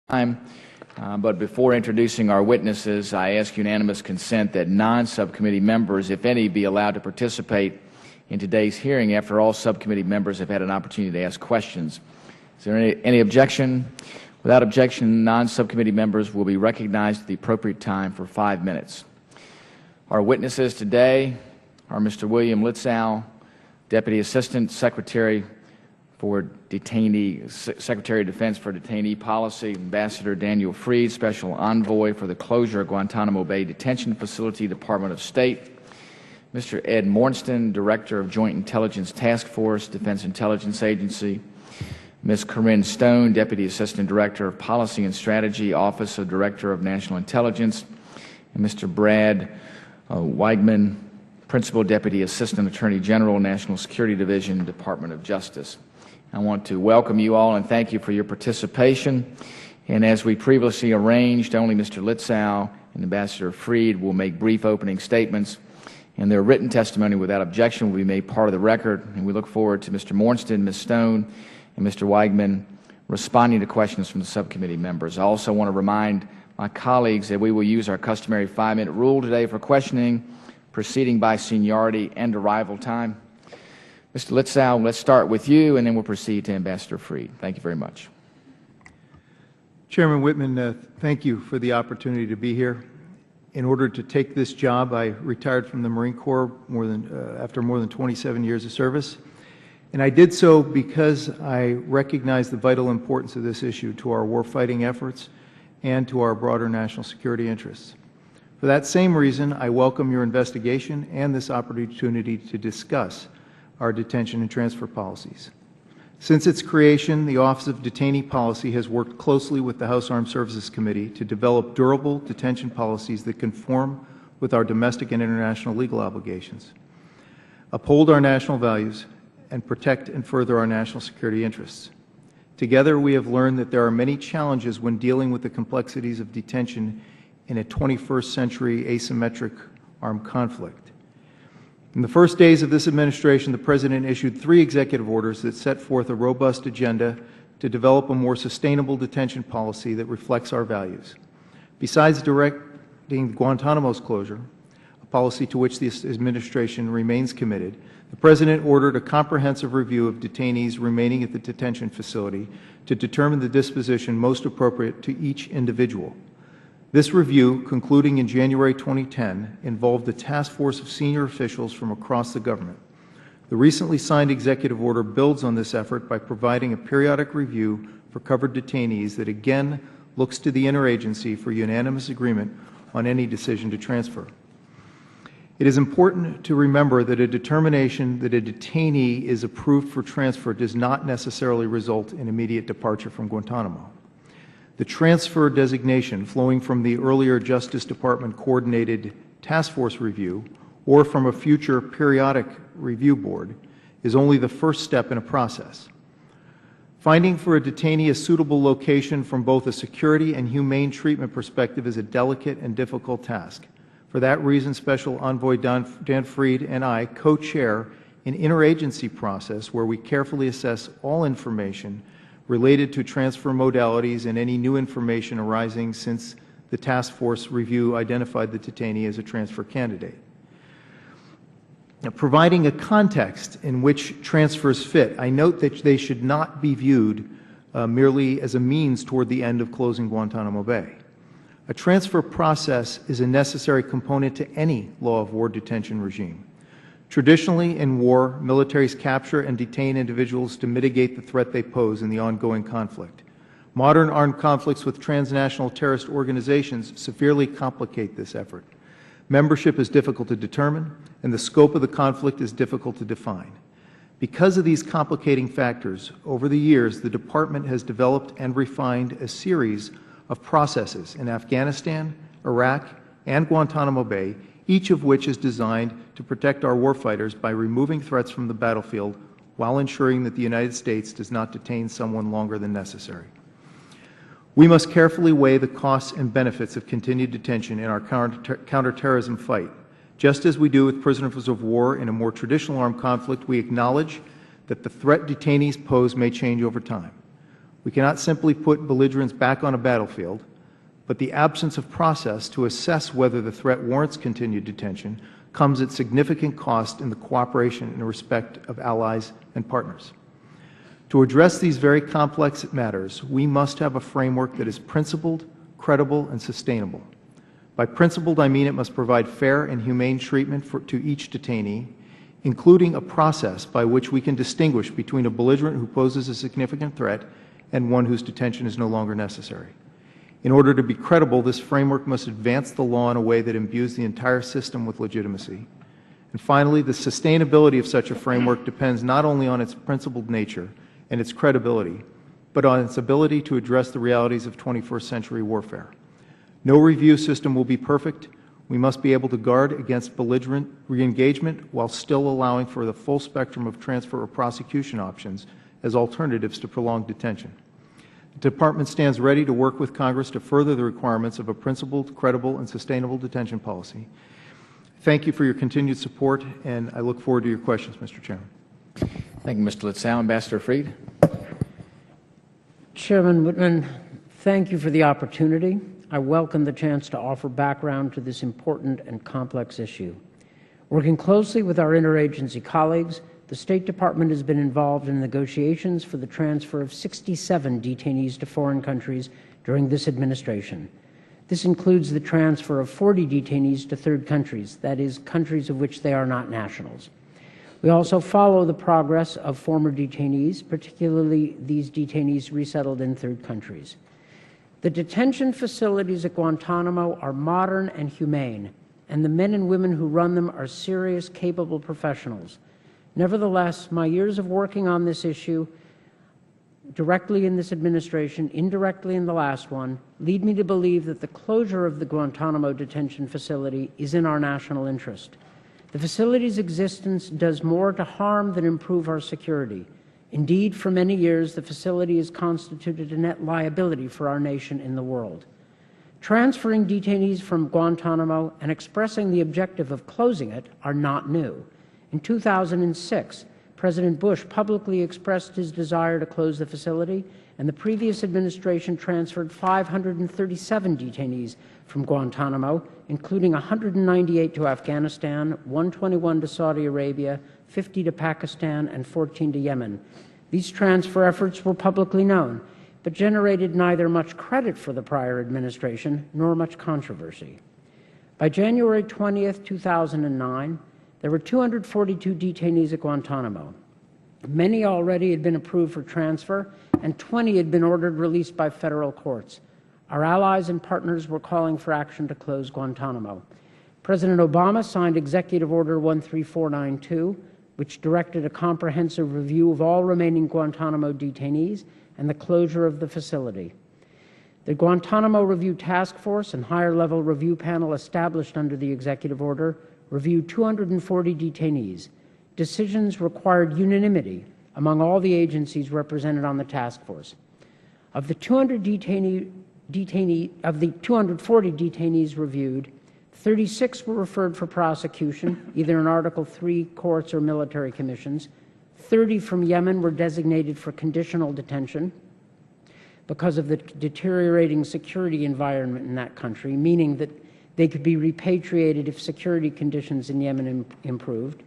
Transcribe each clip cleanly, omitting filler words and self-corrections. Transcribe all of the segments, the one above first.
But before introducing our witnesses, I ask unanimous consent that non-subcommittee members, if any, be allowed to participate in today's hearing after all subcommittee members have had an opportunity to ask questions. Is there any objection? Without objection, non-subcommittee members will be recognized at the appropriate time for 5 minutes. Our witnesses today are Mr. William Litzow, Deputy Assistant Secretary for Secretary of Defense for Detainee Policy, Ambassador Daniel Freed, Special Envoy for the closure of Guantanamo Bay Detention Facility, Department of State, Mr. Ed Mornston, Director of Joint Intelligence Task Force, Defense Intelligence Agency, Ms. Corinne Stone, Deputy Assistant Director of Policy and Strategy, Office of Director of National Intelligence, and Mr. Brad Weigman, Principal Deputy Assistant Attorney General, National Security Division, Department of Justice. I want to welcome you all and thank you for your participation. And as we previously arranged, only Mr. Litzow and Ambassador Freed will make brief opening statements, and their written testimony without objection will be made part of the record. And we look forward to Mr. Mornston, Ms. Stone, and Mr. Weigman responding to questions from the subcommittee members. I also want to remind my colleagues that we will use our customary 5-minute rule today for questioning, proceeding by seniority and arrival time. Mr. Litzow, let's start with you, and then we'll proceed to Ambassador Freed. Thank you very much. Chairman Whitman, thank you for the opportunity to be here. In order to take this job, I retired from the Marine Corps after more than 27 years of service, and I did so because I recognize the vital importance of this issue to our warfighting efforts and to our broader national security interests. For that same reason, I welcome your investigation and this opportunity to discuss our detention and transfer policies. Since its creation, the Office of Detainee Policy has worked closely with the House Armed Services Committee to develop durable detention policies that conform with our domestic and international legal obligations, uphold our national values, and protect and further our national security interests. Together, we have learned that there are many challenges when dealing with the complexities of detention in a 21st century asymmetric armed conflict. In the first days of this administration, the President issued 3 executive orders that set forth a robust agenda to develop a more sustainable detention policy that reflects our values. Besides directing Guantanamo's closure, a policy to which this administration remains committed, the President ordered a comprehensive review of detainees remaining at the detention facility to determine the disposition most appropriate to each individual. This review, concluding in January 2010, involved a task force of senior officials from across the government. The recently signed executive order builds on this effort by providing a periodic review for covered detainees that again looks to the interagency for unanimous agreement on any decision to transfer. It is important to remember that a determination that a detainee is approved for transfer does not necessarily result in immediate departure from Guantanamo. The transfer designation flowing from the earlier Justice Department coordinated task force review or from a future periodic review board is only the first step in a process. Finding for a detainee a suitable location from both a security and humane treatment perspective is a delicate and difficult task. For that reason, Special Envoy Dan Freed and I co-chair an interagency process where we carefully assess all information related to transfer modalities and any new information arising since the task force review identified the detainee as a transfer candidate. Now, providing a context in which transfers fit, I note that they should not be viewed merely as a means toward the end of closing Guantanamo Bay. A transfer process is a necessary component to any law of war detention regime. Traditionally, in war, militaries capture and detain individuals to mitigate the threat they pose in the ongoing conflict. Modern armed conflicts with transnational terrorist organizations severely complicate this effort. Membership is difficult to determine, and the scope of the conflict is difficult to define. Because of these complicating factors, over the years, the Department has developed and refined a series of processes in Afghanistan, Iraq, and Guantanamo Bay, each of which is designed to protect our warfighters by removing threats from the battlefield while ensuring that the United States does not detain someone longer than necessary. We must carefully weigh the costs and benefits of continued detention in our counterterrorism fight. Just as we do with prisoners of war in a more traditional armed conflict, we acknowledge that the threat detainees pose may change over time. We cannot simply put belligerents back on a battlefield, but the absence of process to assess whether the threat warrants continued detention comes at significant cost in the cooperation and respect of allies and partners. To address these very complex matters, we must have a framework that is principled, credible, and sustainable. By principled, I mean it must provide fair and humane treatment to each detainee, including a process by which we can distinguish between a belligerent who poses a significant threat and one whose detention is no longer necessary. In order to be credible, this framework must advance the law in a way that imbues the entire system with legitimacy. And finally, the sustainability of such a framework depends not only on its principled nature and its credibility, but on its ability to address the realities of 21st century warfare. No review system will be perfect. We must be able to guard against belligerent re-engagement while still allowing for the full spectrum of transfer or prosecution options as alternatives to prolonged detention. The Department stands ready to work with Congress to further the requirements of a principled, credible, and sustainable detention policy. Thank you for your continued support, and I look forward to your questions, Mr. Chairman. Thank you, Mr. Litzow. Ambassador Fried. Chairman Whitman, thank you for the opportunity. I welcome the chance to offer background to this important and complex issue. Working closely with our interagency colleagues, the State Department has been involved in negotiations for the transfer of 67 detainees to foreign countries during this administration. This includes the transfer of 40 detainees to third countries, that is, countries of which they are not nationals. We also follow the progress of former detainees, particularly these detainees resettled in third countries. The detention facilities at Guantanamo are modern and humane, and the men and women who run them are serious, capable professionals. Nevertheless, my years of working on this issue, directly in this administration, indirectly in the last one, lead me to believe that the closure of the Guantanamo detention facility is in our national interest. The facility's existence does more to harm than improve our security. Indeed, for many years, the facility has constituted a net liability for our nation in the world. Transferring detainees from Guantanamo and expressing the objective of closing it are not new. In 2006, President Bush publicly expressed his desire to close the facility, and the previous administration transferred 537 detainees from Guantanamo, including 198 to Afghanistan, 121 to Saudi Arabia, 50 to Pakistan, and 14 to Yemen. These transfer efforts were publicly known, but generated neither much credit for the prior administration nor much controversy. By January 20, 2009, there were 242 detainees at Guantanamo. Many already had been approved for transfer, and 20 had been ordered released by federal courts. Our allies and partners were calling for action to close Guantanamo. President Obama signed Executive Order 13492, which directed a comprehensive review of all remaining Guantanamo detainees and the closure of the facility. The Guantanamo Review Task Force and higher-level review panel established under the executive order reviewed 240 detainees. Decisions required unanimity among all the agencies represented on the task force. Of the 240 detainees reviewed, 36 were referred for prosecution, either in Article III courts or military commissions. 30 from Yemen were designated for conditional detention because of the deteriorating security environment in that country, meaning that they could be repatriated if security conditions in Yemen improved.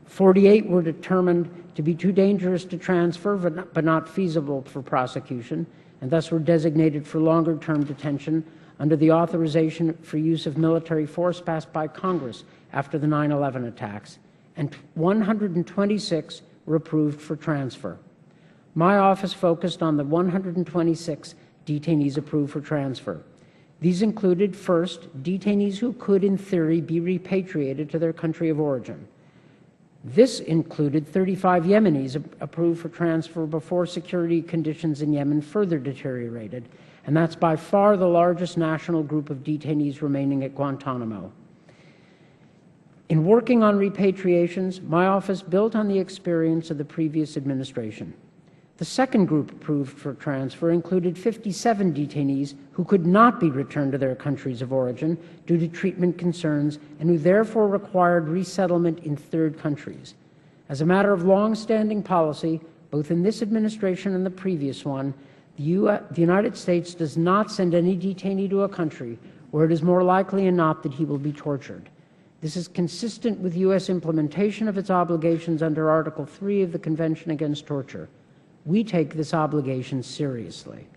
48 were determined to be too dangerous to transfer but not feasible for prosecution, and thus were designated for longer-term detention under the authorization for use of military force passed by Congress after the 9/11 attacks, and 126 were approved for transfer. My office focused on the 126 detainees approved for transfer. These included, first, detainees who could, in theory, be repatriated to their country of origin. This included 35 Yemenis approved for transfer before security conditions in Yemen further deteriorated, and that's by far the largest national group of detainees remaining at Guantanamo. In working on repatriations, my office built on the experience of the previous administration. The second group approved for transfer included 57 detainees who could not be returned to their countries of origin due to treatment concerns and who therefore required resettlement in third countries. As a matter of long-standing policy, both in this administration and the previous one, the the United States does not send any detainee to a country where it is more likely than not that he will be tortured. This is consistent with U.S. implementation of its obligations under Article 3 of the Convention Against Torture. We take this obligation seriously.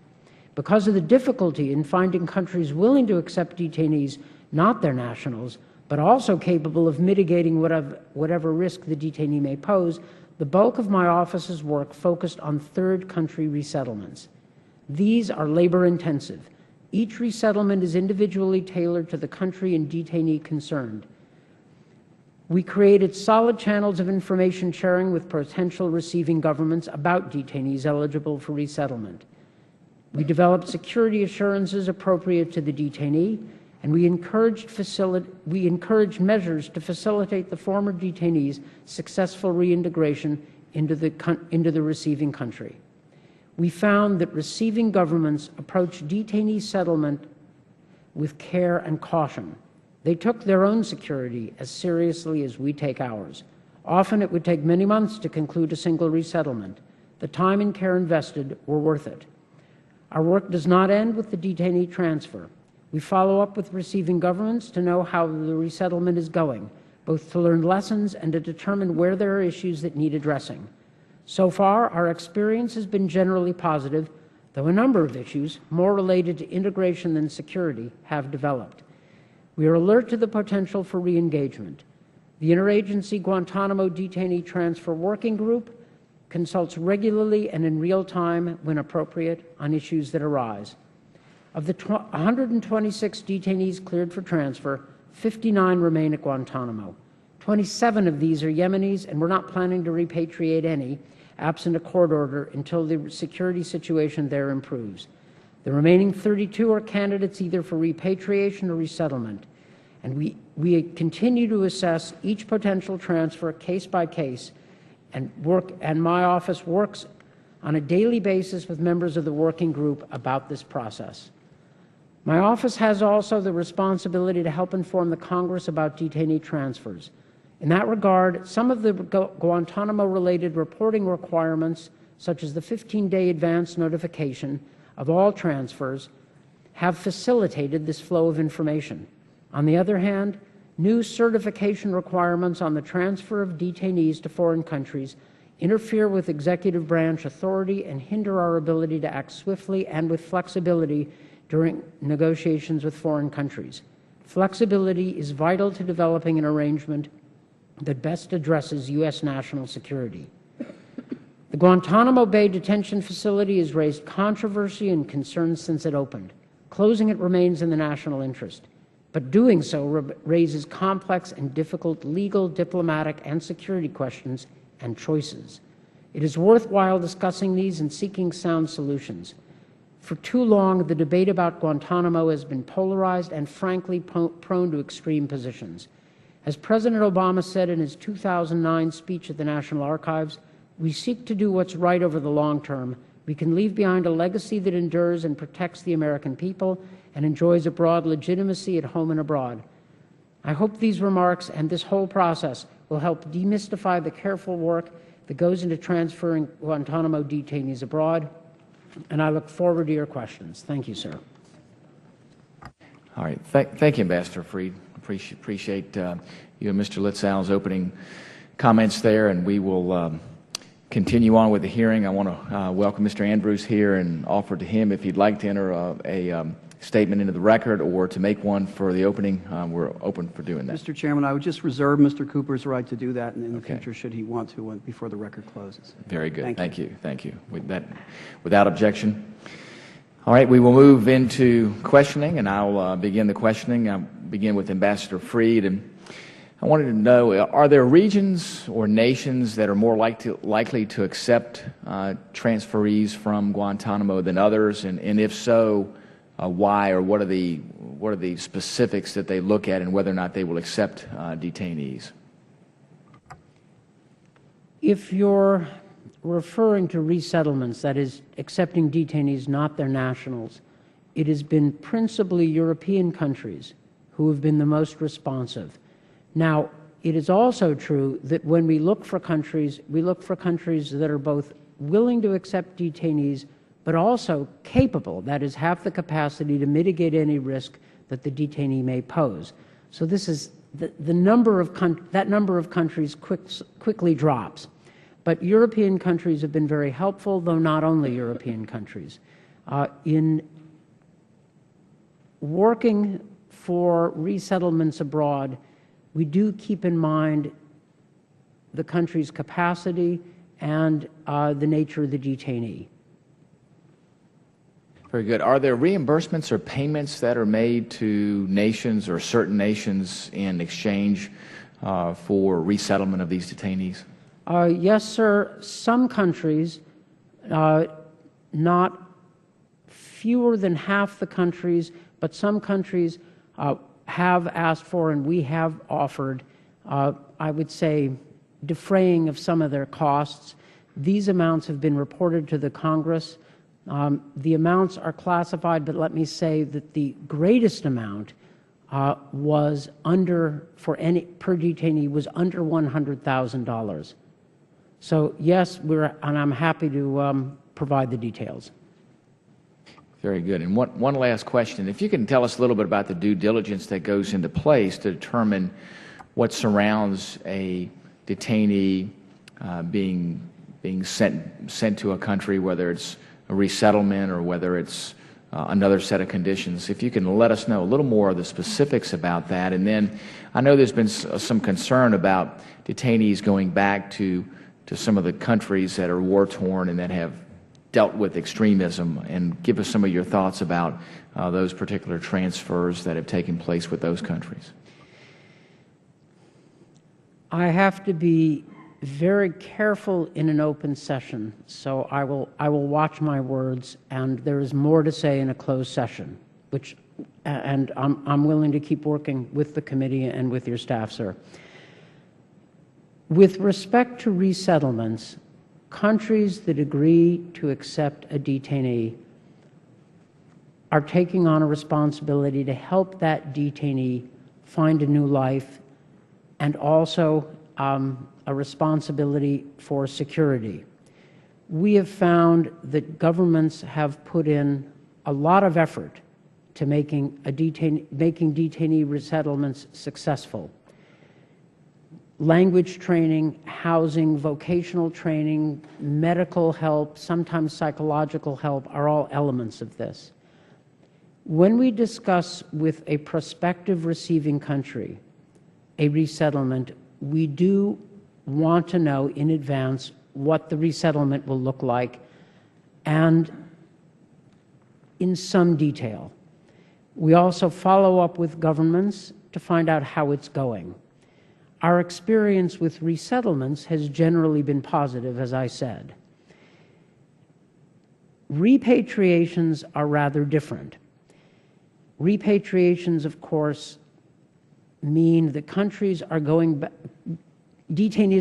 Because of the difficulty in finding countries willing to accept detainees, not their nationals, but also capable of mitigating whatever risk the detainee may pose, the bulk of my office's work focused on third country resettlements. These are labor-intensive. Each resettlement is individually tailored to the country and detainee concerned. We created solid channels of information sharing with potential receiving governments about detainees eligible for resettlement. We developed security assurances appropriate to the detainee, and we encouraged measures to facilitate the former detainee's successful reintegration into the receiving country. We found that receiving governments approached detainee settlement with care and caution. They took their own security as seriously as we take ours. Often it would take many months to conclude a single resettlement. The time and care invested were worth it. Our work does not end with the detainee transfer. We follow up with receiving governments to know how the resettlement is going, both to learn lessons and to determine where there are issues that need addressing. So far, our experience has been generally positive, though a number of issues, more related to integration than security, have developed. We are alert to the potential for re-engagement. The Interagency Guantanamo Detainee Transfer Working Group consults regularly and in real time, when appropriate, on issues that arise. Of the 126 detainees cleared for transfer, 59 remain at Guantanamo. 27 of these are Yemenis, and we're not planning to repatriate any, absent a court order, until the security situation there improves. The remaining 32 are candidates either for repatriation or resettlement, and we continue to assess each potential transfer case by case, and my office works on a daily basis with members of the working group about this process. My office has also the responsibility to help inform the Congress about detainee transfers. In that regard, some of the Guantanamo-related reporting requirements, such as the 15-day advance notification of all transfers, have facilitated this flow of information. On the other hand, new certification requirements on the transfer of detainees to foreign countries interfere with executive branch authority and hinder our ability to act swiftly and with flexibility during negotiations with foreign countries. Flexibility is vital to developing an arrangement that best addresses U.S. national security. The Guantanamo Bay Detention Facility has raised controversy and concerns since it opened. Closing it remains in the national interest, but doing so raises complex and difficult legal, diplomatic, and security questions and choices. It is worthwhile discussing these and seeking sound solutions. For too long, the debate about Guantanamo has been polarized and frankly prone to extreme positions. As President Obama said in his 2009 speech at the National Archives, "We seek to do what's right over the long term. We can leave behind a legacy that endures and protects the American people and enjoys a broad legitimacy at home and abroad." I hope these remarks and this whole process will help demystify the careful work that goes into transferring Guantanamo detainees abroad, and I look forward to your questions. Thank you, sir. All right. Thank you, Ambassador Freed. Appreciate you and Mr. Litzau's opening comments there, and we will continue on with the hearing. I want to welcome Mr. Andrews here and offer to him if he'd like to enter a statement into the record or to make one for the opening. We're open for doing that. Mr. Chairman, I would just reserve Mr. Cooper's right to do that in the future should he want to before the record closes. Very good. Thank you. Thank you. Without objection. All right, we will move into questioning, and I'll begin the questioning. I'll begin with Ambassador Freed. And I wanted to know, are there regions or nations that are more likely to accept transferees from Guantanamo than others? And if so, why, or what are the specifics that they look at and whether or not they will accept detainees? If you're referring to resettlements, that is, accepting detainees, not their nationals, it has been principally European countries who have been the most responsive. Now, it is also true that when we look for countries that are both willing to accept detainees but also capable, that is, have the capacity to mitigate any risk that the detainee may pose. So this is that number of countries quickly drops. But European countries have been very helpful, though not only European countries. In working for resettlements abroad, we do keep in mind the country's capacity and the nature of the detainee. Very good. Are there reimbursements or payments that are made to nations or certain nations in exchange for resettlement of these detainees? Yes, sir. Some countries, not fewer than half the countries, but some countries have asked for, and we have offered, I would say, defraying of some of their costs. These amounts have been reported to the Congress. The amounts are classified, but let me say that the greatest amount was under, per detainee, was under $100,000. So yes, and I'm happy to provide the details. Very good. And one last question. If you can tell us a little bit about the due diligence that goes into place to determine what surrounds a detainee being sent to a country, whether it's a resettlement or whether it's another set of conditions. If you can let us know a little more of the specifics about that. And then I know there's been some concern about detainees going back to some of the countries that are war-torn and that have dealt with extremism, and give us some of your thoughts about those particular transfers that have taken place with those countries. I have to be very careful in an open session, so I will watch my words, and there is more to say in a closed session, and I'm willing to keep working with the committee and with your staff, sir. With respect to resettlements, countries that agree to accept a detainee are taking on a responsibility to help that detainee find a new life, and also a responsibility for security. We have found that governments have put in a lot of effort to making detainee resettlements successful. Language training, housing, vocational training, medical help, sometimes psychological help are all elements of this. When we discuss with a prospective receiving country a resettlement, we do want to know in advance what the resettlement will look like, and in some detail. We also follow up with governments to find out how it's going. Our experience with resettlements has generally been positive, as I said. Repatriations are rather different. Repatriations, of course, mean that countries are detainees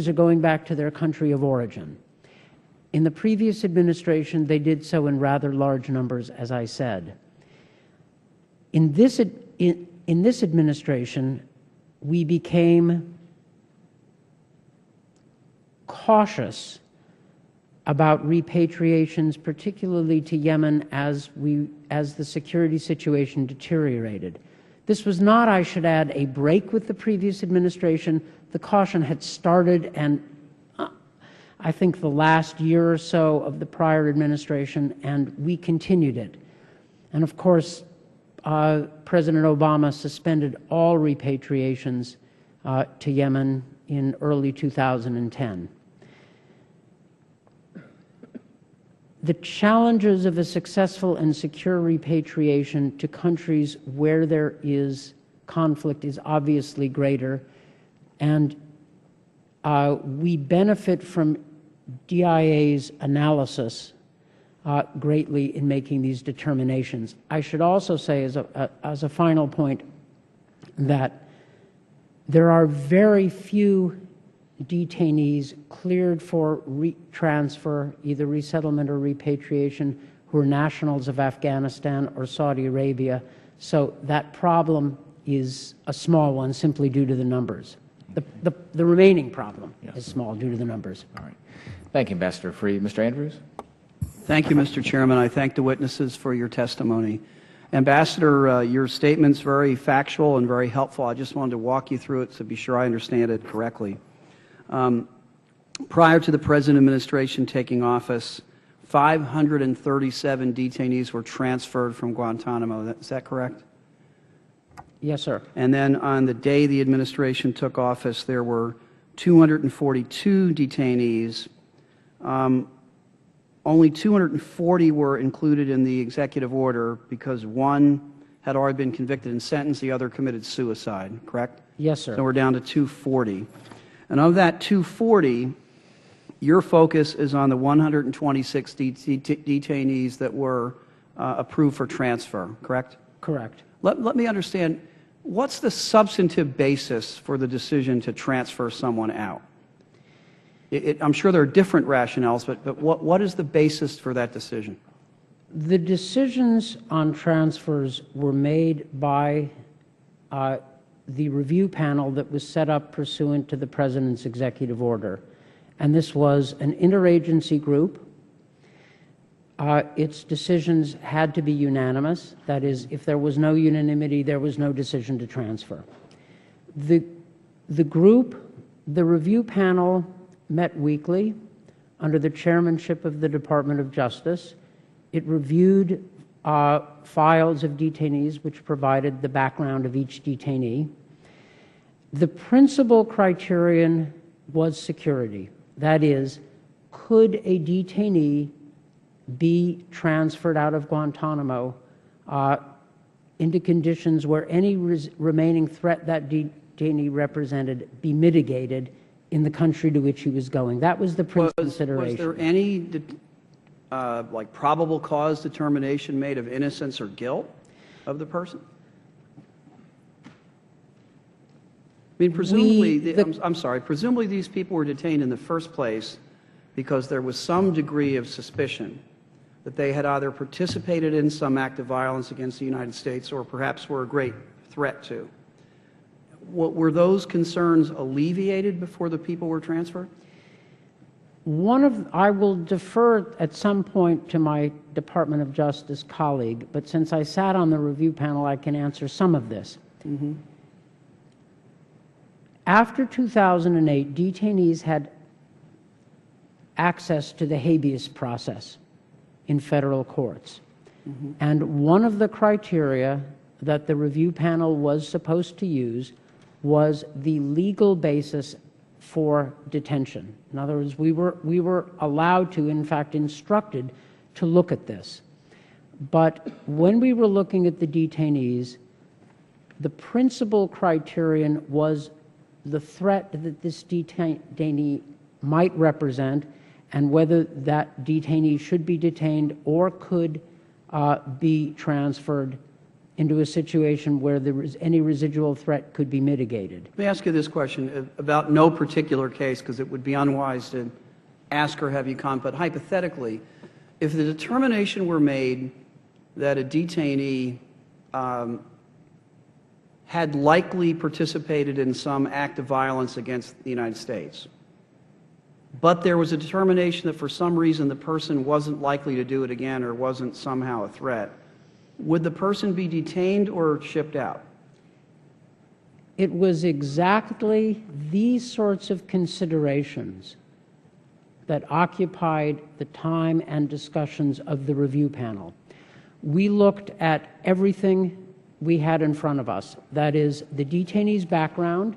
are going back to their country of origin. In the previous administration, they did so in rather large numbers, as I said. In this administration, we became cautious about repatriations, particularly to Yemen, as the security situation deteriorated. This was not, I should add, a break with the previous administration. The caution had started, and I think the last year or so of the prior administration, and we continued it. And of course, President Obama suspended all repatriations to Yemen in early 2010. The challenges of a successful and secure repatriation to countries where there is conflict is obviously greater, and we benefit from DIA's analysis greatly in making these determinations. I should also say, as a final point, that there are very few detainees cleared for transfer, either resettlement or repatriation, who are nationals of Afghanistan or Saudi Arabia. So that problem is a small one simply due to the numbers. The remaining problem is small due to the numbers. All right. Thank you, Ambassador Freed. Mr. Andrews? Thank you, Mr. Chairman. I thank the witnesses for your testimony. Ambassador, your statement's very factual and very helpful. I just wanted to walk you through it to be sure I understand it correctly. Prior to the President administration taking office, 537 detainees were transferred from Guantanamo. Is that correct? Yes, sir. And then on the day the administration took office, there were 242 detainees. Only 240 were included in the executive order because one had already been convicted and sentenced, the other committed suicide, correct? Yes, sir. So we're down to 240. And of that 240, your focus is on the 126 detainees that were approved for transfer, correct? Correct. Let me understand, what's the substantive basis for the decision to transfer someone out? I'm sure there are different rationales, but what is the basis for that decision? The decisions on transfers were made by the review panel that was set up pursuant to the President's executive order. And this was an interagency group. Its decisions had to be unanimous. That is, if there was no unanimity, there was no decision to transfer. The review panel met weekly under the chairmanship of the Department of Justice. It reviewed files of detainees which provided the background of each detainee. The principal criterion was security. That is, could a detainee be transferred out of Guantanamo into conditions where any remaining threat that detainee represented be mitigated in the country to which he was going. That was the principal consideration. Was there any like probable cause determination made of innocence or guilt of the person? I mean, presumably, I'm sorry, presumably these people were detained in the first place because there was some degree of suspicion that they had either participated in some act of violence against the United States or perhaps were a great threat to. Were those concerns alleviated before the people were transferred? I will defer at some point to my Department of Justice colleague, but since I sat on the review panel, I can answer some of this. Mm-hmm. After 2008, detainees had access to the habeas process in federal courts. Mm-hmm. And one of the criteria that the review panel was supposed to use was the legal basis for detention. In other words, we were allowed to, in fact, instructed to look at this. But when we were looking at the detainees, the principal criterion was the threat that this detainee might represent and whether that detainee should be detained or could be transferred into a situation where any residual threat could be mitigated. Let me ask you this question about no particular case, because it would be unwise to ask or have you comment, but hypothetically, if the determination were made that a detainee had likely participated in some act of violence against the United States, but there was a determination that for some reason the person wasn't likely to do it again or wasn't somehow a threat, would the person be detained or shipped out? It was exactly these sorts of considerations that occupied the time and discussions of the review panel. We looked at everything we had in front of us. That is, the detainee's background,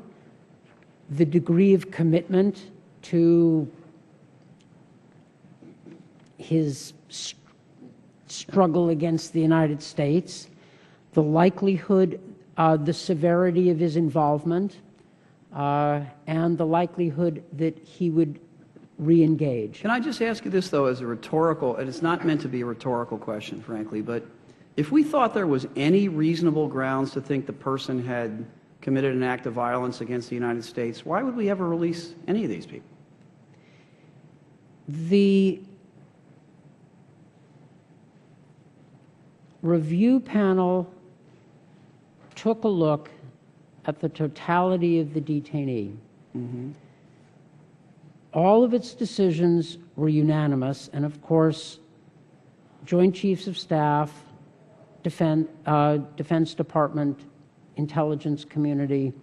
the degree of commitment to his struggle against the United States, the likelihood, the severity of his involvement, and the likelihood that he would re-engage. Can I just ask you this, though, as a rhetorical, and it's not meant to be a rhetorical question, frankly, but if we thought there was any reasonable grounds to think the person had committed an act of violence against the United States, why would we ever release any of these people? The review panel took a look at the totality of the detainee. Mm-hmm. All of its decisions were unanimous, and of course, Joint Chiefs of Staff, Defense Department, intelligence community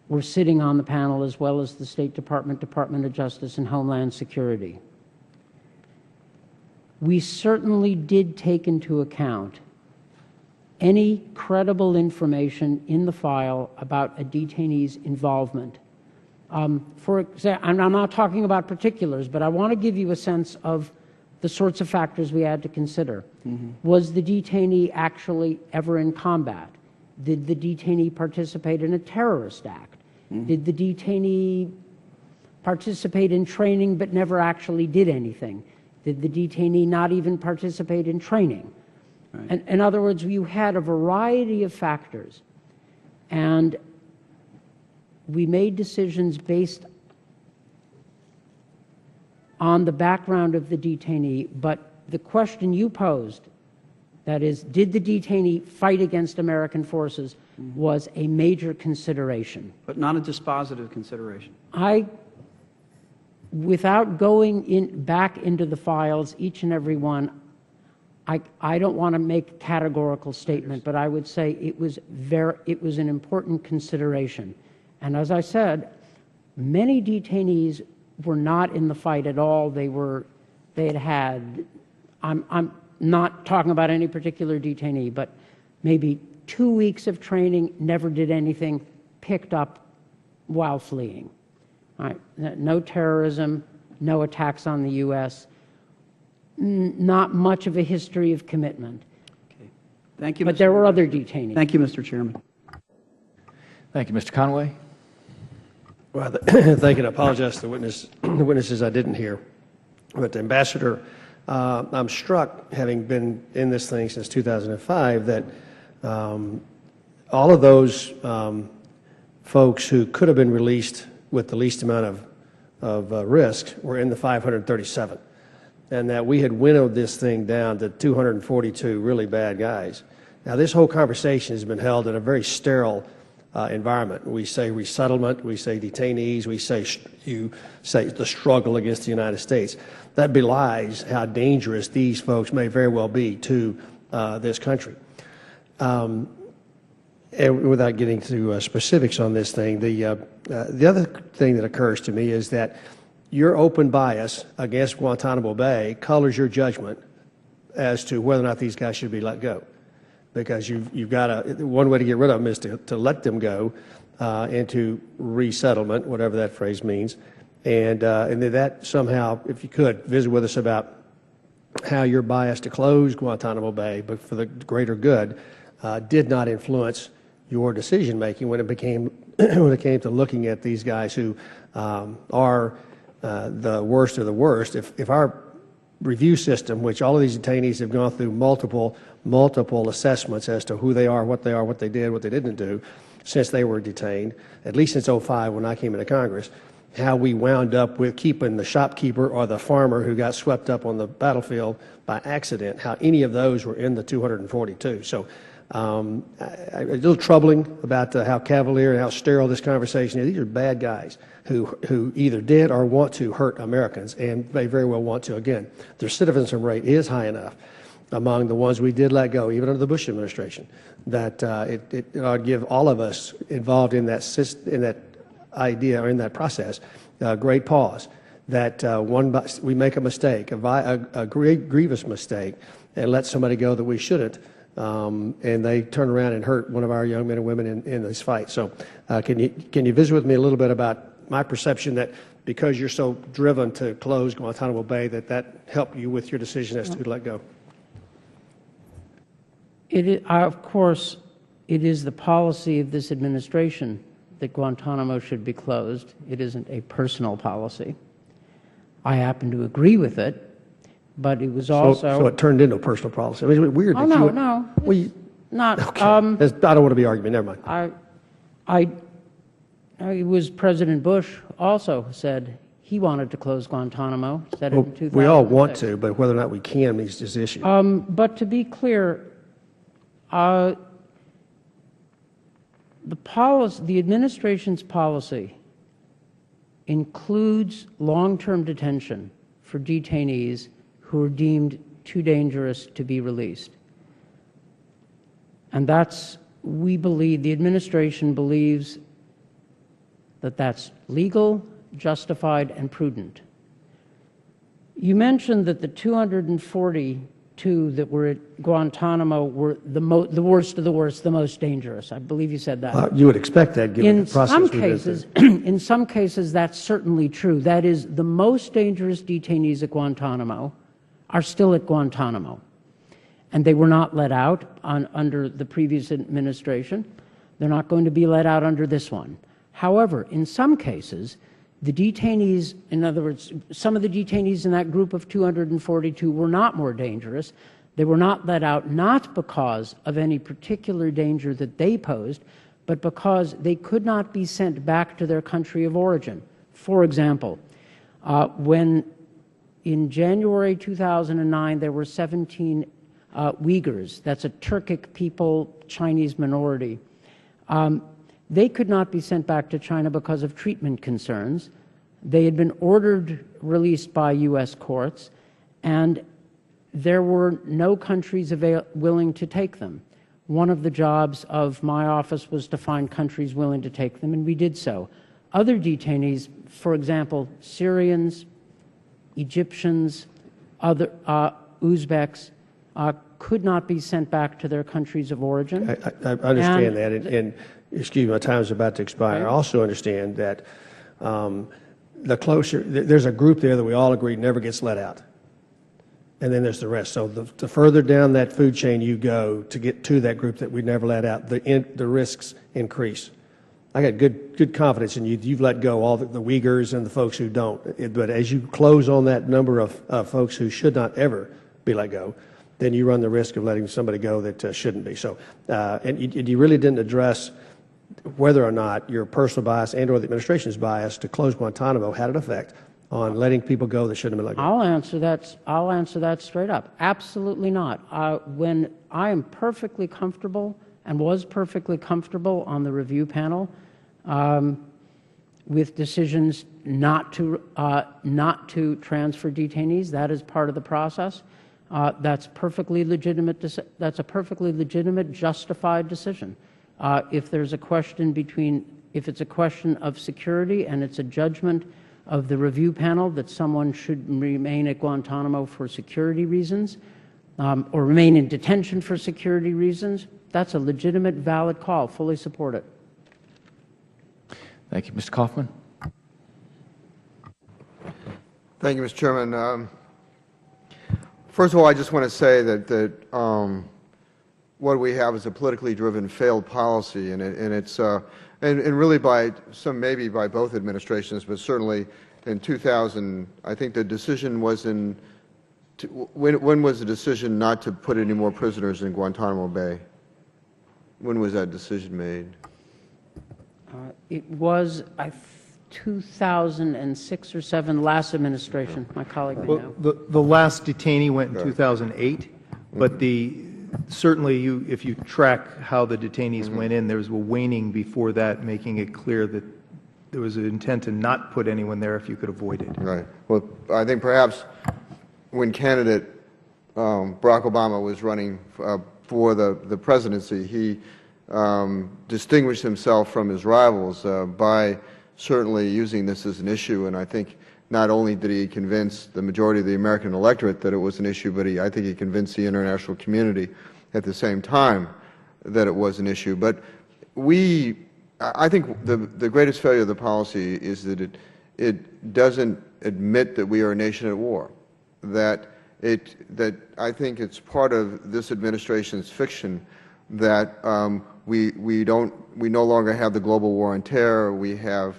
were sitting on the panel, as well as the State Department, Department of Justice, and Homeland Security. We certainly did take into account any credible information in the file about a detainee's involvement. For example, I'm not talking about particulars, but I want to give you a sense of the sorts of factors we had to consider. Was the detainee actually ever in combat? Did the detainee participate in a terrorist act? Did the detainee participate in training but never actually did anything? Did the detainee not even participate in training? Right. In other words, you had a variety of factors, and we made decisions based on the background of the detainee. But the question you posed, that is, did the detainee fight against American forces, was a major consideration. But not a dispositive consideration. Without going back into the files, each and every one, I don't want to make a categorical statement, but I would say it was an important consideration. And as I said, many detainees were not in the fight at all. I'm not talking about any particular detainee, but maybe 2 weeks of training, never did anything, picked up while fleeing. All right. No terrorism, no attacks on the U.S., not much of a history of commitment. Okay. Thank you, but there were other detainees. Thank you, Mr. Chairman. Thank you, Mr. Conway. Well, thank you, and I apologize to the witnesses I didn't hear. But, Ambassador, I'm struck, having been in this thing since 2005, that all of those folks who could have been released with the least amount of risk were in the 537, and that we had winnowed this thing down to 242 really bad guys. Now, this whole conversation has been held in a very sterile environment. We say resettlement, we say detainees, you say the struggle against the United States. That belies how dangerous these folks may very well be to this country. And without getting to specifics on this thing, the other thing that occurs to me is that your open bias against Guantanamo Bay colors your judgment as to whether or not these guys should be let go. Because you've got one way to get rid of them is to let them go into resettlement, whatever that phrase means, and that somehow, if you could, visit with us about how your bias to close Guantanamo Bay, but for the greater good, did not influence your decision making when it came to looking at these guys who are the worst of the worst. If our review system, which all of these detainees have gone through multiple assessments as to who they are, what they did, what they didn't do, since they were detained, at least since '05 when I came into Congress, how we wound up with keeping the shopkeeper or the farmer who got swept up on the battlefield by accident, how any of those were in the 242. So a little troubling about how cavalier and how sterile this conversation is. These are bad guys who either did or want to hurt Americans, and may very well want to. Again, their recidivism rate is high enough among the ones we did let go, even under the Bush administration, that it ought to give all of us involved in that idea or in that process great pause that we make a mistake, a grievous mistake, and let somebody go that we shouldn't, and they turn around and hurt one of our young men and women in this fight. So can you visit with me a little bit about my perception that because you're so driven to close Guantanamo Bay, that helped you with your decision as to who to let go? Of course, it is the policy of this administration that Guantanamo should be closed. It isn't a personal policy. I happen to agree with it, but it was also... So it turned into a personal policy. I mean, it's weird that no, you would... no. Well, not... Okay. I don't want to be arguing. Never mind. It was President Bush also said he wanted to close Guantanamo. Said it in 2006. We all want to, but whether or not we can is this issue. But to be clear, the administration's policy includes long-term detention for detainees who are deemed too dangerous to be released. And we believe, the administration believes that that's legal, justified, and prudent. You mentioned that the 242 that were at Guantanamo were the worst of the worst, the most dangerous. I believe you said that. You would expect that given the process we've been through. In some cases, that's certainly true. That is, the most dangerous detainees at Guantanamo are still at Guantanamo. And they were not let out under the previous administration. They're not going to be let out under this one. However, in some cases, the detainees, in other words, some of the detainees in that group of 242 were not more dangerous. They were not let out not because of any particular danger that they posed, but because they could not be sent back to their country of origin. For example, when in January 2009 there were 17 Uyghurs, that's a Turkic people, Chinese minority, they could not be sent back to China because of treatment concerns. They had been ordered released by U.S. courts, and there were no countries willing to take them. One of the jobs of my office was to find countries willing to take them, and we did so. Other detainees, for example, Syrians, Egyptians, other Uzbeks, could not be sent back to their countries of origin. I understand that, and excuse me, my time is about to expire. Okay. I also understand that there's a group there that we all agree never gets let out, and then there's the rest. So the further down that food chain you go to get to that group that we never let out, the risks increase. I got good confidence in you. You've let go all the Uyghurs and the folks who don't. But as you close on that number of folks who should not ever be let go, then you run the risk of letting somebody go that shouldn't be. So, and you really didn't address whether or not your personal bias and or the administration's bias to close Guantanamo had an effect on letting people go that shouldn't have been let go. I'll answer that straight up. Absolutely not. When I am perfectly comfortable and was perfectly comfortable on the review panel with decisions not to transfer detainees, that is part of the process. That's perfectly legitimate. That's a perfectly legitimate, justified decision. If there's a question if it's a question of security and it's a judgment of the review panel that someone should remain at Guantanamo for security reasons, or remain in detention for security reasons, that's a legitimate, valid call. Fully support it. Thank you. Mr. Kaufman. Thank you, Mr. Chairman. First of all, I just want to say that what we have is a politically driven failed policy, and it's really maybe by both administrations, but certainly in 2000, I think the decision was when was the decision not to put any more prisoners in Guantanamo Bay? When was that decision made? It was 2006 or 7, last administration. My colleague may know. The last detainee went in 2008, but certainly if you track how the detainees went in, there was a waning before that, making it clear that there was an intent to not put anyone there if you could avoid it. Right. Well, I think perhaps when candidate Barack Obama was running for the presidency, he distinguished himself from his rivals by certainly using this as an issue, and I think not only did he convince the majority of the American electorate that it was an issue, but I think he convinced the international community at the same time that it was an issue. But I think the greatest failure of the policy is that it doesn't admit that we are a nation at war, that I think it's part of this administration's fiction that we no longer have the global war on terror. We have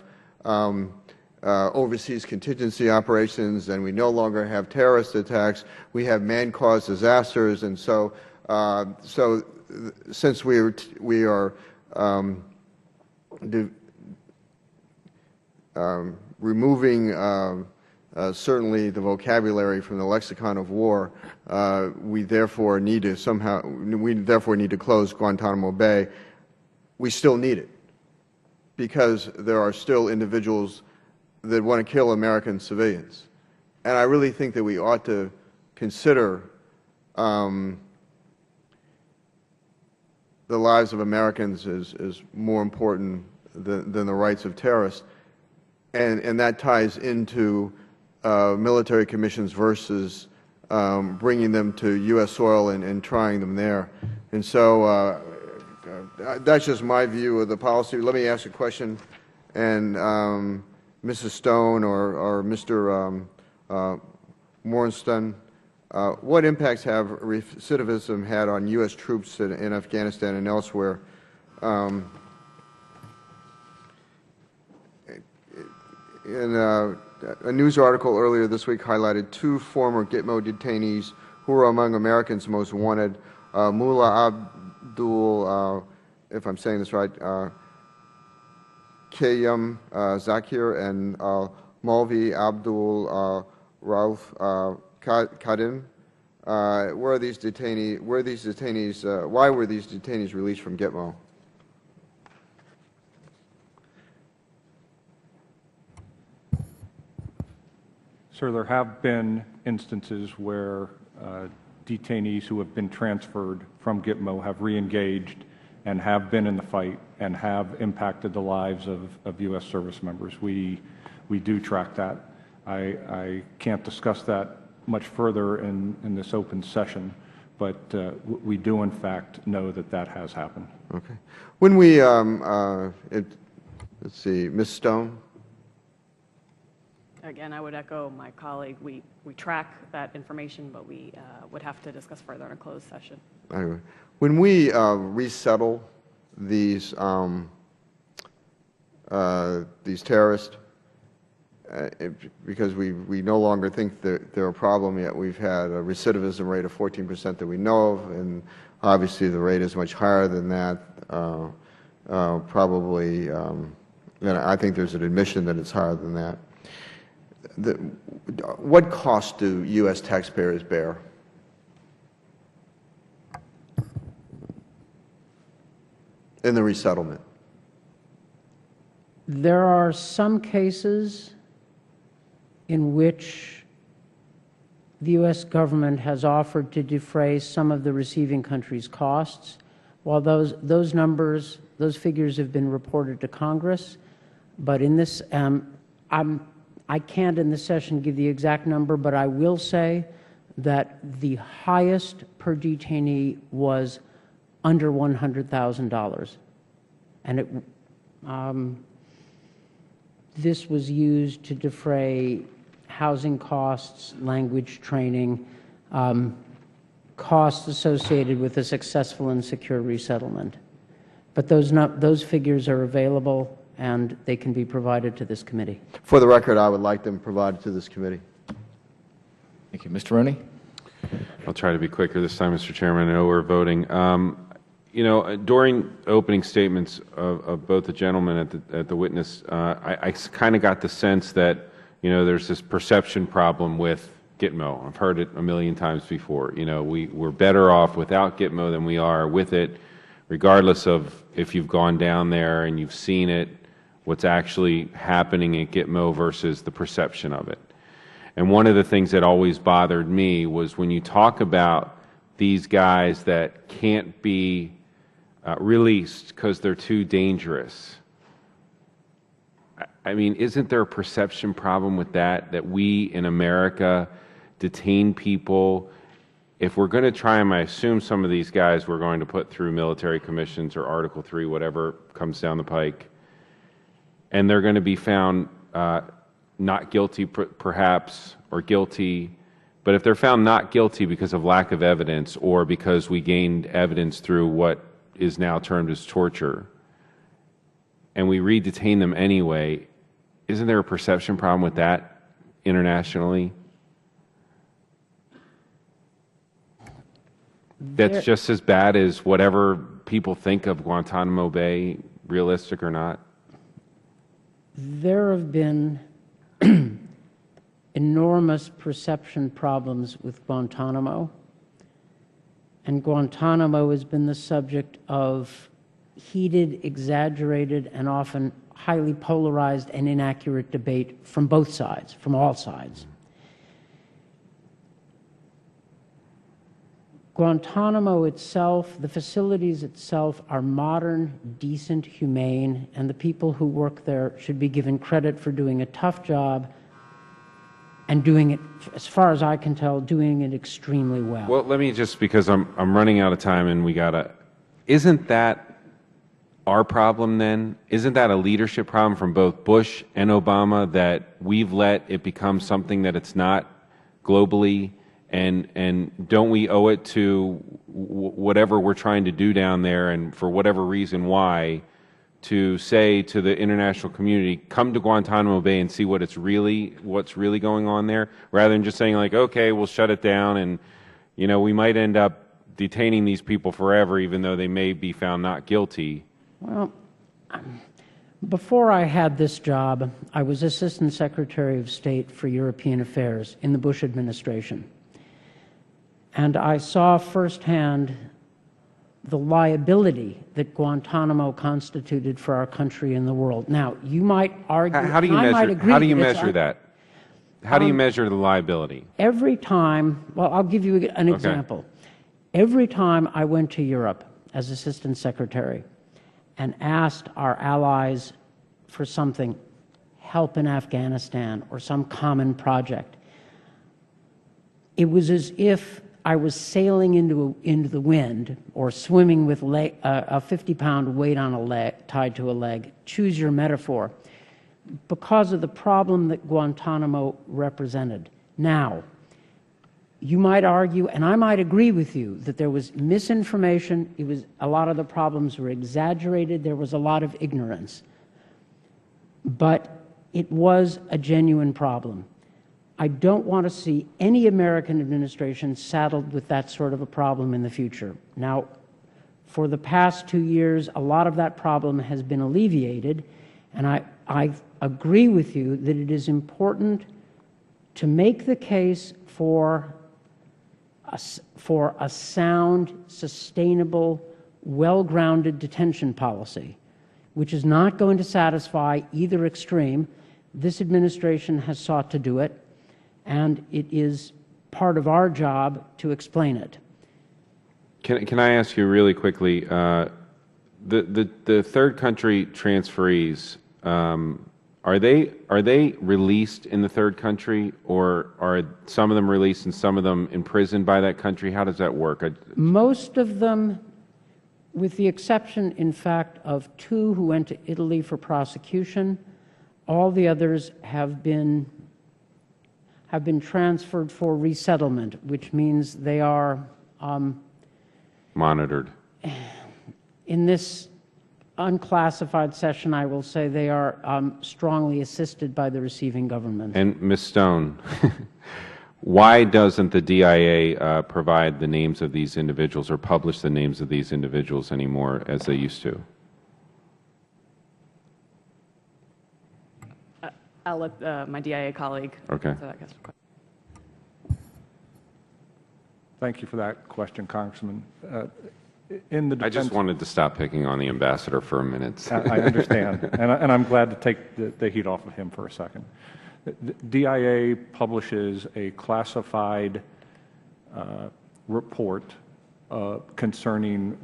overseas contingency operations, and we no longer have terrorist attacks. We have man-caused disasters, and so since we are removing certainly the vocabulary from the lexicon of war, we therefore need to close Guantanamo Bay. We still need it because there are still individuals that want to kill American civilians. And I really think that we ought to consider the lives of Americans is more important than the rights of terrorists, and that ties into military commissions versus bringing them to U.S. soil and trying them there. And so that's just my view of the policy. Let me ask a question, and Mrs. Stone or Mr. Morgenstern, what impacts have recidivism had on U.S. troops in Afghanistan and elsewhere? In a news article earlier this week highlighted 2 former Gitmo detainees who were among Americans' most wanted, Mullah Abdul, if I'm saying this right, Qayyum Zakir, and Maulvi Abdul Rauf Qadim. Why were these detainees released from Gitmo? Sir, there have been instances where detainees who have been transferred from Gitmo have re-engaged and have been in the fight and have impacted the lives of U.S. service members. We do track that. I can't discuss that much further in this open session, but we do in fact know that that has happened. Okay. When we, let's see, Ms. Stone? Again, I would echo my colleague. We track that information, but we would have to discuss further in a closed session. Anyway, when we resettle these terrorists, because we no longer think that they're a problem yet, we've had a recidivism rate of 14% that we know of, and obviously the rate is much higher than that. Probably, and I think there's an admission that it's higher than that. What cost do U.S. taxpayers bear? In the resettlement? There are some cases in which the U.S. government has offered to defray some of the receiving country's costs. While those numbers, those figures have been reported to Congress, but in this, I can't in this session give the exact number, but I will say that the highest per detainee was under $100,000. And this was used to defray housing costs, language training, costs associated with a successful and secure resettlement. But those figures are available, and they can be provided to this committee. For the record, I would like them provided to this committee. Thank you. Mr. Rooney? I'll try to be quicker this time, Mr. Chairman. I know we're voting. You know, during opening statements of both the gentlemen at the witness, I kind of got the sense that, you know, there's this perception problem with Gitmo. I've heard it a million times before. You know, we're better off without Gitmo than we are with it, regardless of if you've gone down there and you've seen it, what's actually happening at Gitmo versus the perception of it. And one of the things that always bothered me was when you talk about these guys that can't be released because they're too dangerous. I mean, isn't there a perception problem with that, that we in America detain people? If we're going to try them, I assume some of these guys we're going to put through military commissions or Article 3, whatever comes down the pike, and they're going to be found not guilty perhaps, or guilty. But if they're found not guilty because of lack of evidence or because we gained evidence through what is now termed as torture, and we re-detain them anyway, isn't there a perception problem with that internationally? That's just as bad as whatever people think of Guantanamo Bay, realistic or not? There have been enormous perception problems with Guantanamo, and Guantanamo has been the subject of heated, exaggerated, and often highly polarized and inaccurate debate from both sides, from all sides. Guantanamo itself, the facilities itself, are modern, decent, humane, and the people who work there should be given credit for doing a tough job and doing it, as far as I can tell, doing it extremely well. Well, let me just, because I'm running out of time and we gotta, isn't that our problem then? Isn't that a leadership problem from both Bush and Obama, that we've let it become something that it's not globally? And don't we owe it to whatever we're trying to do down there, and for whatever reason why, to say to the international community, come to Guantanamo Bay and see what's really going on there, rather than just saying like, okay, we'll shut it down, and we might end up detaining these people forever, even though they may be found not guilty. Well, before I had this job, I was Assistant Secretary of State for European Affairs in the Bush administration. And I saw firsthand the liability that Guantanamo constituted for our country and the world. Now, you might argue, how do you measure that? How do you measure the liability? Every time, well, I'll give you an example. Every time I went to Europe as Assistant Secretary and asked our allies for something, help in Afghanistan or some common project, it was as if I was sailing into the wind or swimming with a 50-pound weight on a leg, tied to a leg. Choose your metaphor. Because of the problem that Guantanamo represented. Now, you might argue, and I might agree with you, that there was misinformation. A lot of the problems were exaggerated. There was a lot of ignorance. But it was a genuine problem. I don't want to see any American administration saddled with that sort of a problem in the future. Now, for the past 2 years, a lot of that problem has been alleviated, and I agree with you that it is important to make the case for a sound, sustainable, well-grounded detention policy, which is not going to satisfy either extreme. This administration has sought to do it, and it is part of our job to explain it. Can I ask you really quickly, the third country transferees, are they released in the third country, or are some of them released and some of them imprisoned by that country? How does that work? Most of them, with the exception, in fact, of 2 who went to Italy for prosecution, all the others have been transferred for resettlement, which means they are monitored. In this unclassified session, I will say they are strongly assisted by the receiving government. And Ms. Stone, why doesn't the DIA provide the names of these individuals or publish the names of these individuals anymore as they used to? I'll let my DIA colleague answer that question. Thank you for that question, Congressman. I just wanted to stop picking on the ambassador for a minute. I understand, and I'm glad to take the heat off of him for a second. The DIA publishes a classified report concerning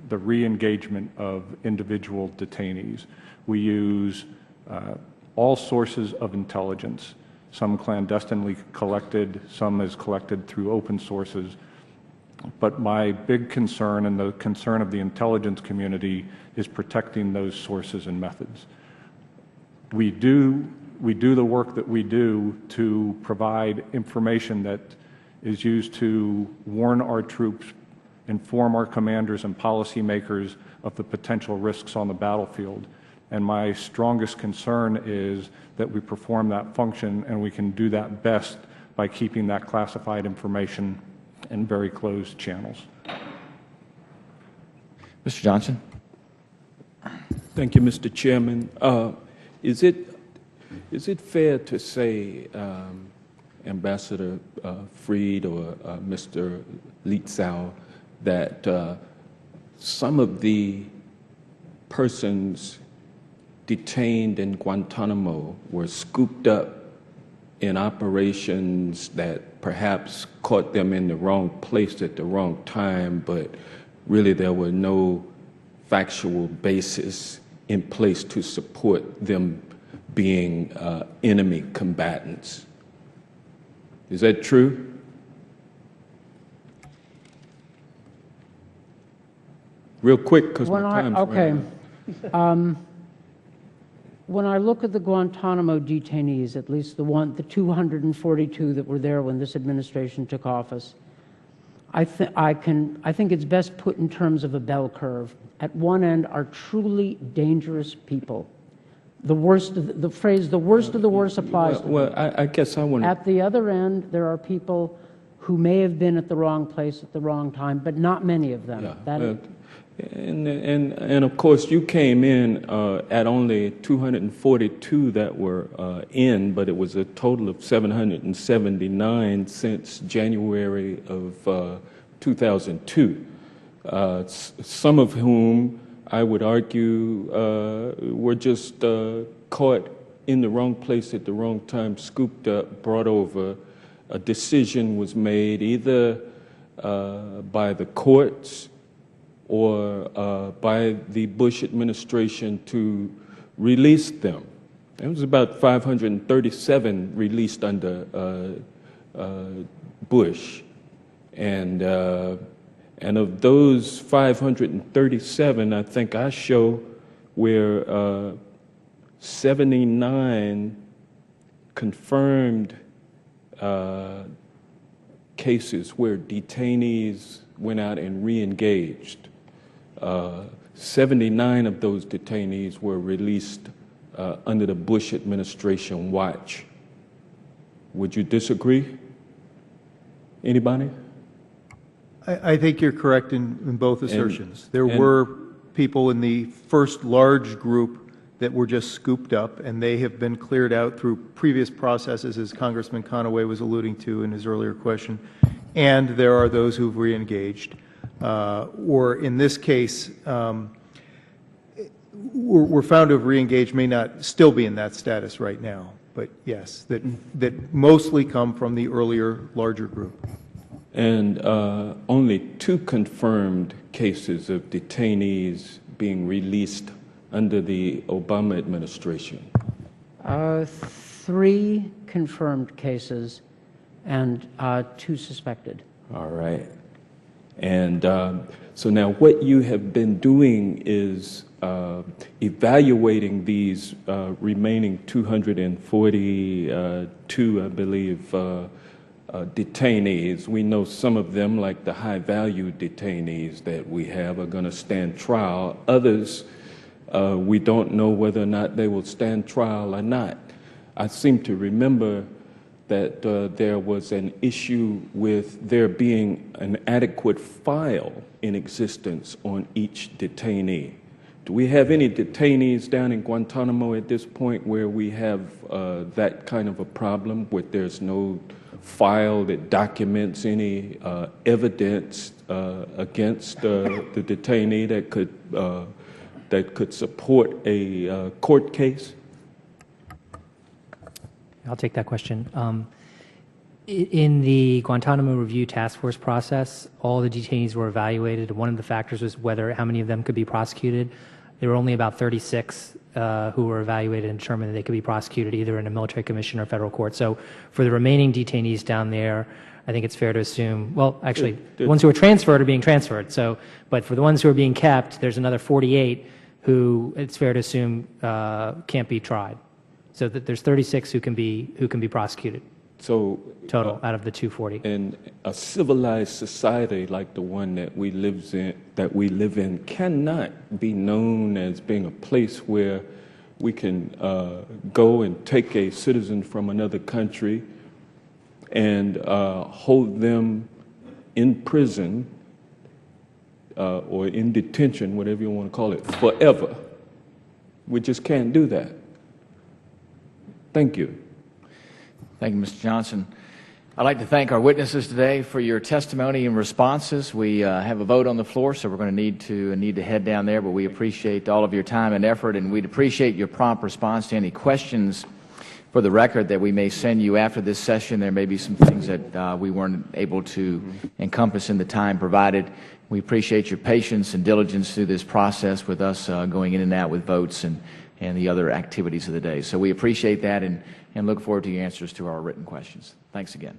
the re-engagement of individual detainees. We use all sources of intelligence, some clandestinely collected, some is collected through open sources. But my big concern, and the concern of the intelligence community, is protecting those sources and methods. We do the work that we do to provide information that is used to warn our troops, inform our commanders and policymakers of the potential risks on the battlefield. And my strongest concern is that we perform that function, and we can do that best by keeping that classified information in very closed channels. Mr. Johnson. Thank you, Mr. Chairman. Is it fair to say, Ambassador Fried or Mr. Lietzau, that some of the persons detained in Guantanamo were scooped up in operations that perhaps caught them in the wrong place at the wrong time, but really there were no factual basis in place to support them being enemy combatants. Is that true? Real quick, because my time's running out. When I look at the Guantanamo detainees, at least the 242 that were there when this administration took office, I think it's best put in terms of a bell curve. At one end are truly dangerous people. The worst of the phrase, the worst of the worst applies to Well, them. I guess I want to... At the other end, there are people who may have been at the wrong place at the wrong time, but not many of them. Yeah, and of course, you came in at only 242 that were in, but it was a total of 779 since January of 2002. Some of whom I would argue were just caught in the wrong place at the wrong time, scooped up, brought over. A decision was made either by the courts or by the Bush administration to release them. There was about 537 released under Bush, and of those 537, I think I show where 79 confirmed cases where detainees went out and re-engaged. 79 of those detainees were released under the Bush administration watch. Would you disagree? Anybody? I think you're correct in both assertions. There were people in the first large group that were just scooped up, and they have been cleared out through previous processes, as Congressman Conaway was alluding to in his earlier question. And there are those who've re-engaged. Or in this case, were found to have re-engaged, may not still be in that status right now. But yes, that mostly come from the earlier, larger group. And only 2 confirmed cases of detainees being released under the Obama administration. 3 confirmed cases and 2 suspected. All right. And so now what you have been doing is evaluating these remaining 242, I believe, detainees. We know some of them, like the high-value detainees that we have, are going to stand trial. Others, we don't know whether or not they will stand trial or not. I seem to remember that there was an issue with there being an adequate file in existence on each detainee. Do we have any detainees down in Guantanamo at this point where we have that kind of a problem, where there's no file that documents any evidence against the detainee that could support a court case? I'll take that question. In the Guantanamo Review Task Force process, all the detainees were evaluated. One of the factors was how many of them could be prosecuted. There were only about 36 who were evaluated and determined that they could be prosecuted either in a military commission or federal court. So for the remaining detainees down there, I think it's fair to assume, well, actually, the ones who are transferred are being transferred. So, but for the ones who are being kept, there's another 48 who it's fair to assume can't be tried. So that there's 36 who can be prosecuted. So total out of the 240. In a civilized society like the one that we live in cannot be known as being a place where we can go and take a citizen from another country and hold them in prison or in detention, whatever you want to call it, forever. We just can't do that. Thank you. Thank you, Mr. Johnson. I'd like to thank our witnesses today for your testimony and responses. We have a vote on the floor, so we're going to need to head down there, but we appreciate all of your time and effort, and we'd appreciate your prompt response to any questions for the record that we may send you after this session. There may be some things that we weren't able to encompass in the time provided. We appreciate your patience and diligence through this process with us going in and out with votes and the other activities of the day. So we appreciate that and look forward to your answers to our written questions. Thanks again.